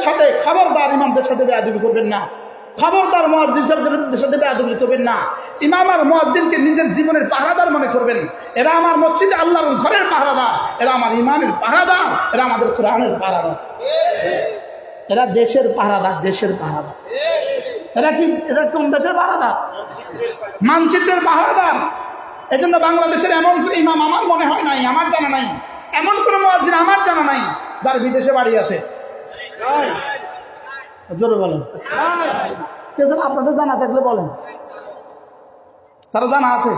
সাথে খবরদার ইমামদের সাথে বেয়াদবি করবেন না, খবরদার মুয়াজ্জিন সাহেবদের সাথে বেয়াদবি করবেন না। ইমাম আর মুয়াজ্জিনকে নিজের জীবনের পাহারাদার মনে করবেন। এরা আমার মসজিদে আল্লাহর ঘরের পাহারাদার, এরা আমার ইমামের পাহারাদার, এরা আমাদের কোরআনের পাহারাদার, এরা দেশের পাহারাদার, দেশের পাহারাদার। এরা কি, এরা কোন দেশের পাহারাদার? মানচিত্রের পাহারাদার। এই জন্য বাংলাদেশের এমন কোনো ইমাম আমার মনে হয় নাই, আমার জানা নাই, এমন কোনো মুয়াজ্জিন আমার জানা নাই যার বিদেশে বাড়ি আছে। জোরে বলেন, আপনাদের জানা থাকলে বলেন, তারা জানা আছে?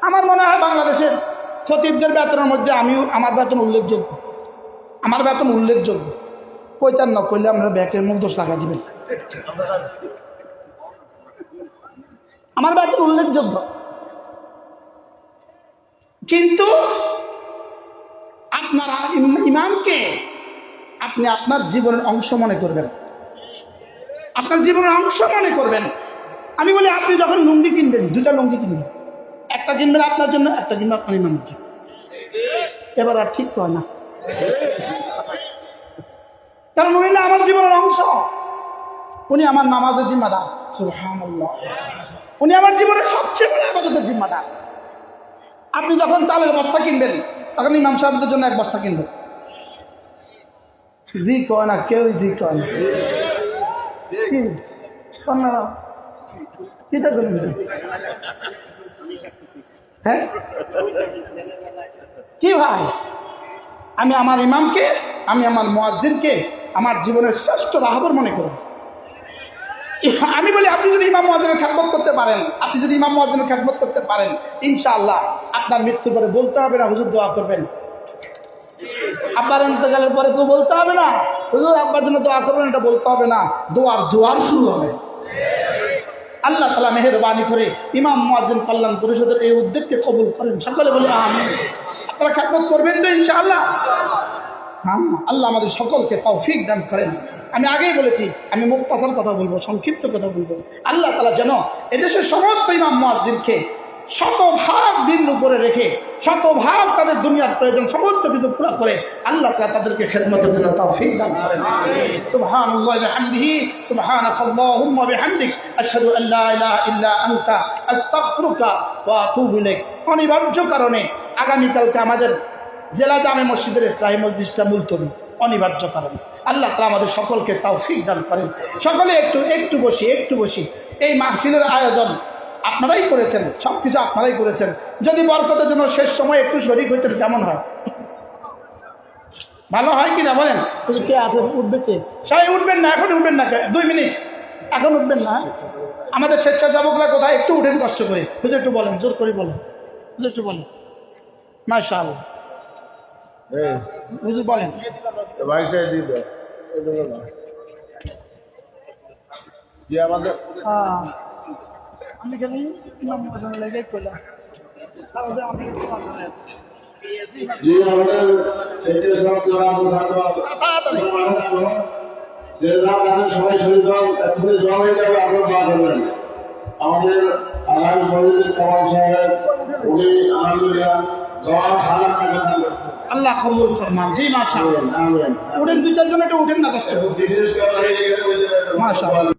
আমার মনে হয় বাংলাদেশের খতিবদের বেতনের মধ্যে আমার বেতন উল্লেখযোগ্য, আমার বেতন উল্লেখযোগ্য। কইতার না করলে আমরা ব্যাকের মুখ দোষ লাগা দিবেন। আমার বেতন উল্লেখযোগ্য, কিন্তু আপনারা ইমামকে আপনি আপনার জীবনের অংশ মনে করবেন, আপনার জীবনের অংশ মনে করবেন। আমি বলি, আপনি যখন লুঙ্গি কিনবেন, দুটা লুঙ্গি কিনবেন, একটা কিনবেন আপনার জন্য, একটা কিনবেন আপনার ইমামের জন্য। এবার আর ঠিক হয় না, কারণ উনি না আমার জীবনের অংশ, উনি আমার নামাজের জিম্মাদার। সুবহানাল্লাহ, উনি আমার জীবনের সবচেয়ে বড় ইবাদতের জিম্মাদার। আপনি যখন চালের বস্তা কিনবেন, তখন ইমাম সাহেবদের জন্য এক বস্তা কিনবেন। জি কয় না, কেউ জি কয় না। হ্যাঁ কি ভাই, আমি আমার ইমামকে, আমি আমার মুয়াজ্জিনকে আমার জীবনের শ্রেষ্ঠ রাহবার মনে করব। আমি বলি, আপনি যদি ইমাম মুয়াজ্জিনের খেদমত করতে পারেন, আপনি যদি ইমাম মুয়াজ্জিনের খেদমত করতে পারেন, ইনশাআল্লাহ আপনার মৃত্যুর পরে বলতে হবে না হুজুর দোয়া করবেন। আব্বার ইন্তেকালের পরে তো বলতে হবে না হুজুর আব্বার জন্য দোয়া করবেন, এটা বলতে হবে না। দোয়ার জোয়ার শুরু হবে। আল্লাহ তাআলা মেহেরবানি করে ইমাম মুয়াজ্জিন কল্যাণ পরিষদের এই উদ্যোগকে কবুল করেন। সকলে বলি আমিন। আপনারা খেদমত করবেন তো ইনশাআল্লাহ? হ্যাঁ, আল্লাহ আমাদের সকলকে তৌফিক দান করেন। আমি আগেই বলেছি, আমি মুখতাসার কথা বলবো, সংক্ষিপ্ত কথা বলবো। আল্লাহ তাআলা যেন এদেশের সমস্ত ইমাম মুয়াজ্জিনকে শতভাগ দিনের উপরে রেখে, শতভাগ তাদের দুনিয়ার প্রয়োজন সমস্ত কিছু পুরো করে আল্লাহ তাআলা তাদেরকে খেদমতের জন্য তৌফিক দান করেন। সুবহানাল্লাহি ওয়া বিহামদিহি, সুবহানাকাল্লাহুম্মা ওয়া বিহামদিক, আশহাদু আল্লা ইলাহা ইল্লা আনতা, আস্তাগফিরুকা ওয়া আতুবু ইলাইক। অনিবার্য কারণে আগামীকালকে আমাদের জেলা জামে মসজিদের ইসলাহি মজলিসটা মুলতবি, অনিবার্য কারণে। আল্লাহ তাআলা আমাদের সকলকে তৌফিক দান করেন। সকলে একটু বসি। এই মাহফিলের আয়োজন আপনারাই করেছেন, সব কিছু আপনারাই করেছেন। যদি বরকতের জন্য শেষ সময় একটু শরীক হইতে কেমন হয়? ভালো হয় কিনা বলেন? কে আছে উঠবে? কে? সবাই উঠবেন না, এখন উঠবেন না, 2 মিনিট এখন উঠবেন না। আমাদের স্বেচ্ছাসেবকরা কোথায়? একটু উঠেন কষ্ট করে। হুজুর একটু বলেন, জোর করে বলেন, হুজুর একটু বলেন। মাশাআল্লাহ, হুজুর বলেন। আমি খালি লেগে করলাম। সবাই শরীর এক্ষুনি দোয়া হয়ে যাবে, আপনার দোয়া করবেন। আমাদের আগামী মসজিদের কামাল সাহেব, উনি আলহামদুলিল্লাহ আল্লাহ কবুল ফরমান। জি মাশাআল্লাহ, উঠেন 2-4 জন, একটু উঠেন না কষ্ট। বিশেষ করে মাশাআল্লাহ।